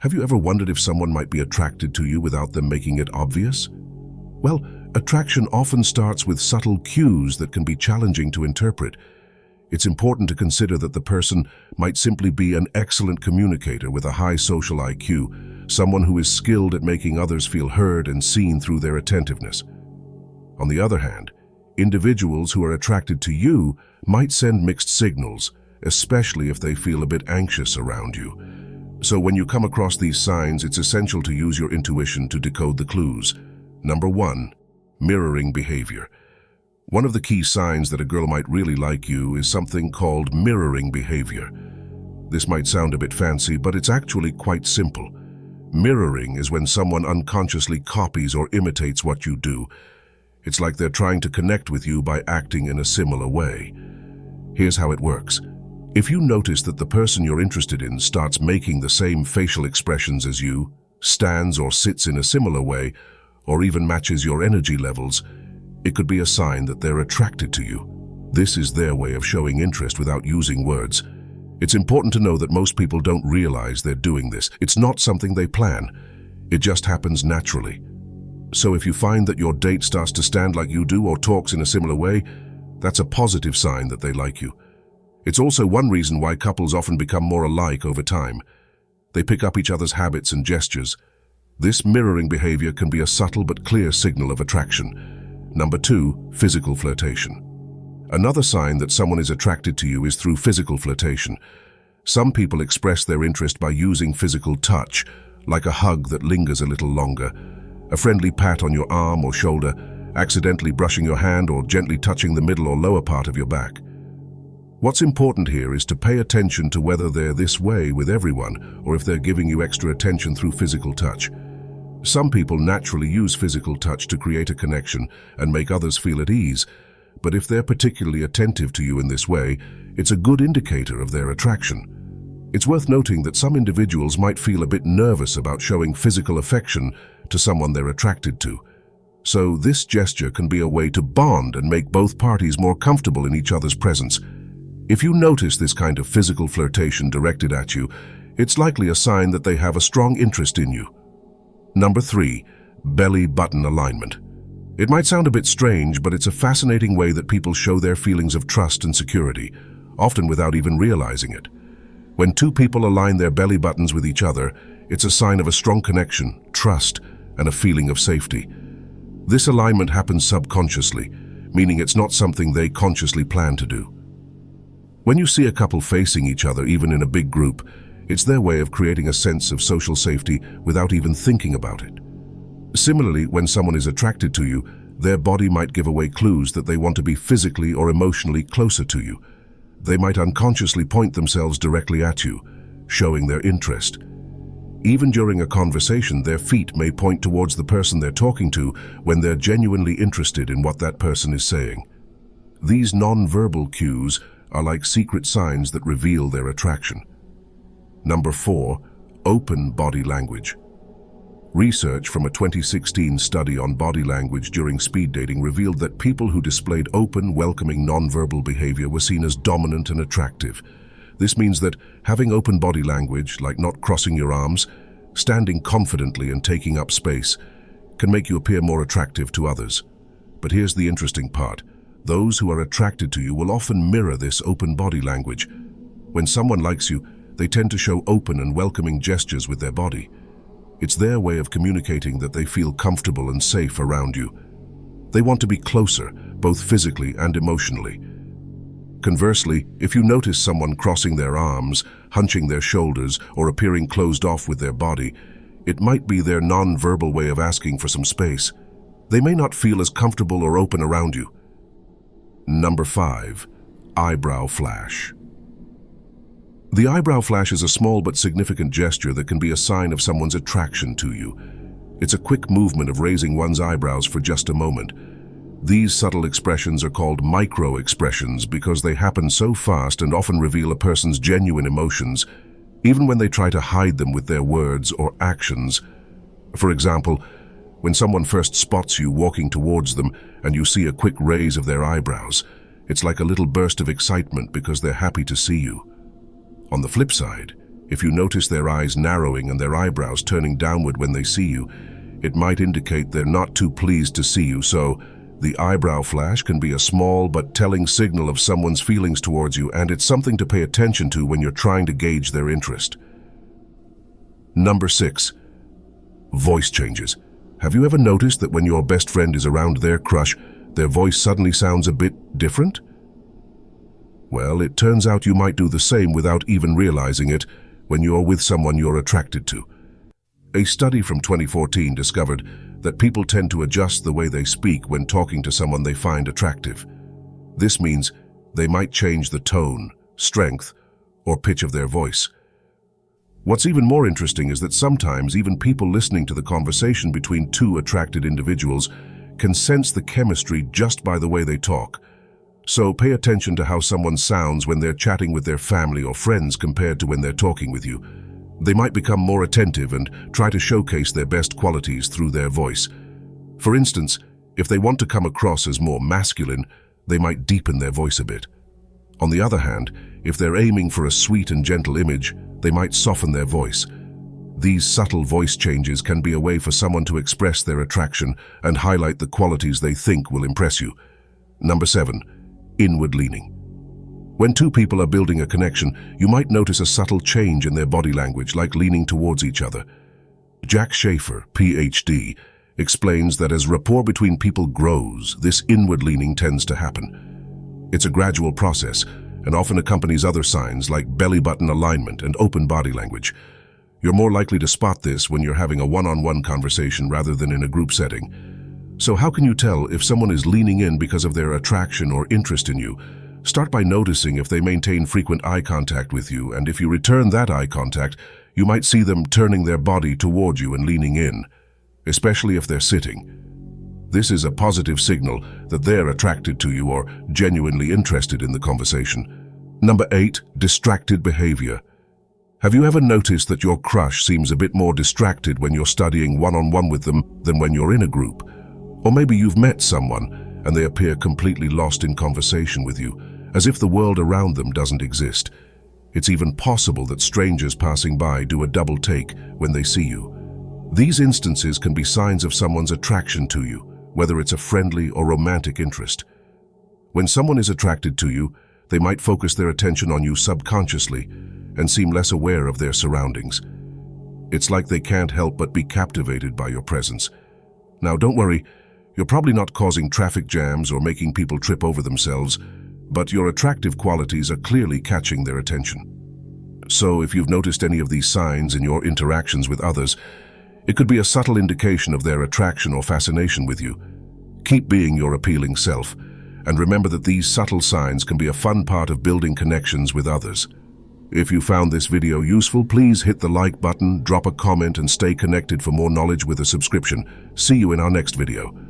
Have you ever wondered if someone might be attracted to you without them making it obvious? Well, attraction often starts with subtle cues that can be challenging to interpret. It's important to consider that the person might simply be an excellent communicator with a high social IQ, someone who is skilled at making others feel heard and seen through their attentiveness. On the other hand, individuals who are attracted to you might send mixed signals, especially if they feel a bit anxious around you. So when you come across these signs, it's essential to use your intuition to decode the clues. Number 1, mirroring behavior. One of the key signs that a girl might really like you is something called mirroring behavior. This might sound a bit fancy, but it's actually quite simple. Mirroring is when someone unconsciously copies or imitates what you do. It's like they're trying to connect with you by acting in a similar way. Here's how it works. If you notice that the person you're interested in starts making the same facial expressions as you, stands or sits in a similar way, or even matches your energy levels, it could be a sign that they're attracted to you. This is their way of showing interest without using words. It's important to know that most people don't realize they're doing this. It's not something they plan. It just happens naturally. So if you find that your date starts to stand like you do or talks in a similar way, that's a positive sign that they like you. It's also one reason why couples often become more alike over time. They pick up each other's habits and gestures. This mirroring behavior can be a subtle but clear signal of attraction. Number 2, physical flirtation. Another sign that someone is attracted to you is through physical flirtation. Some people express their interest by using physical touch, like a hug that lingers a little longer, a friendly pat on your arm or shoulder, accidentally brushing your hand, or gently touching the middle or lower part of your back. What's important here is to pay attention to whether they're this way with everyone or if they're giving you extra attention through physical touch. Some people naturally use physical touch to create a connection and make others feel at ease, but if they're particularly attentive to you in this way, it's a good indicator of their attraction. It's worth noting that some individuals might feel a bit nervous about showing physical affection to someone they're attracted to. So this gesture can be a way to bond and make both parties more comfortable in each other's presence. If you notice this kind of physical flirtation directed at you, it's likely a sign that they have a strong interest in you. Number 3, belly button alignment. It might sound a bit strange, but it's a fascinating way that people show their feelings of trust and security, often without even realizing it. When two people align their belly buttons with each other, it's a sign of a strong connection, trust, and a feeling of safety. This alignment happens subconsciously, meaning it's not something they consciously plan to do. When you see a couple facing each other, even in a big group, it's their way of creating a sense of social safety without even thinking about it. Similarly, when someone is attracted to you, their body might give away clues that they want to be physically or emotionally closer to you. They might unconsciously point themselves directly at you, showing their interest. Even during a conversation, their feet may point towards the person they're talking to when they're genuinely interested in what that person is saying. These non-verbal cues are like secret signs that reveal their attraction. Number 4, open body language. Research from a 2016 study on body language during speed dating revealed that people who displayed open, welcoming, non-verbal behavior were seen as dominant and attractive. This means that having open body language, like not crossing your arms, standing confidently and taking up space, can make you appear more attractive to others. But here's the interesting part. Those who are attracted to you will often mirror this open body language. When someone likes you, they tend to show open and welcoming gestures with their body. It's their way of communicating that they feel comfortable and safe around you. They want to be closer, both physically and emotionally. Conversely, if you notice someone crossing their arms, hunching their shoulders, or appearing closed off with their body, it might be their non-verbal way of asking for some space. They may not feel as comfortable or open around you. Number 5, eyebrow flash. The eyebrow flash is a small but significant gesture that can be a sign of someone's attraction to you. It's a quick movement of raising one's eyebrows for just a moment. These subtle expressions are called micro-expressions because they happen so fast and often reveal a person's genuine emotions, even when they try to hide them with their words or actions. For example, when someone first spots you walking towards them and you see a quick raise of their eyebrows, it's like a little burst of excitement because they're happy to see you. On the flip side, If you notice their eyes narrowing and their eyebrows turning downward when they see you, it might indicate they're not too pleased to see you, so the eyebrow flash can be a small but telling signal of someone's feelings towards you, and it's something to pay attention to when you're trying to gauge their interest. Number 6. Voice changes. Have you ever noticed that when your best friend is around their crush, their voice suddenly sounds a bit different? Well, it turns out you might do the same without even realizing it when you're with someone you're attracted to. A study from 2014 discovered that people tend to adjust the way they speak when talking to someone they find attractive. This means they might change the tone, strength, or pitch of their voice. What's even more interesting is that sometimes even people listening to the conversation between two attracted individuals can sense the chemistry just by the way they talk. So pay attention to how someone sounds when they're chatting with their family or friends compared to when they're talking with you. They might become more attentive and try to showcase their best qualities through their voice. For instance, if they want to come across as more masculine, they might deepen their voice a bit. On the other hand, if they're aiming for a sweet and gentle image, they might soften their voice. These subtle voice changes can be a way for someone to express their attraction and highlight the qualities they think will impress you. Number 7. Inward leaning. When two people are building a connection, you might notice a subtle change in their body language, like leaning towards each other. Jack Schaefer, PhD, explains that as rapport between people grows, this inward leaning tends to happen. It's a gradual process and often accompanies other signs like belly button alignment and open body language. You're more likely to spot this when you're having a one-on-one conversation rather than in a group setting. So how can you tell if someone is leaning in because of their attraction or interest in you? Start by noticing if they maintain frequent eye contact with you, and if you return that eye contact, you might see them turning their body toward you and leaning in, especially if they're sitting. This is a positive signal that they're attracted to you or genuinely interested in the conversation. Number 8. Distracted behavior. Have you ever noticed that your crush seems a bit more distracted when you're studying one-on-one with them than when you're in a group? Or maybe you've met someone and they appear completely lost in conversation with you, as if the world around them doesn't exist. It's even possible that strangers passing by do a double take when they see you. These instances can be signs of someone's attraction to you, whether it's a friendly or romantic interest. When someone is attracted to you, they might focus their attention on you subconsciously and seem less aware of their surroundings. It's like they can't help but be captivated by your presence. Now, don't worry, you're probably not causing traffic jams or making people trip over themselves, but your attractive qualities are clearly catching their attention. So if you've noticed any of these signs in your interactions with others, it could be a subtle indication of their attraction or fascination with you. Keep being your appealing self, and remember that these subtle signs can be a fun part of building connections with others. If you found this video useful, please hit the like button, drop a comment, and stay connected for more knowledge with a subscription. See you in our next video.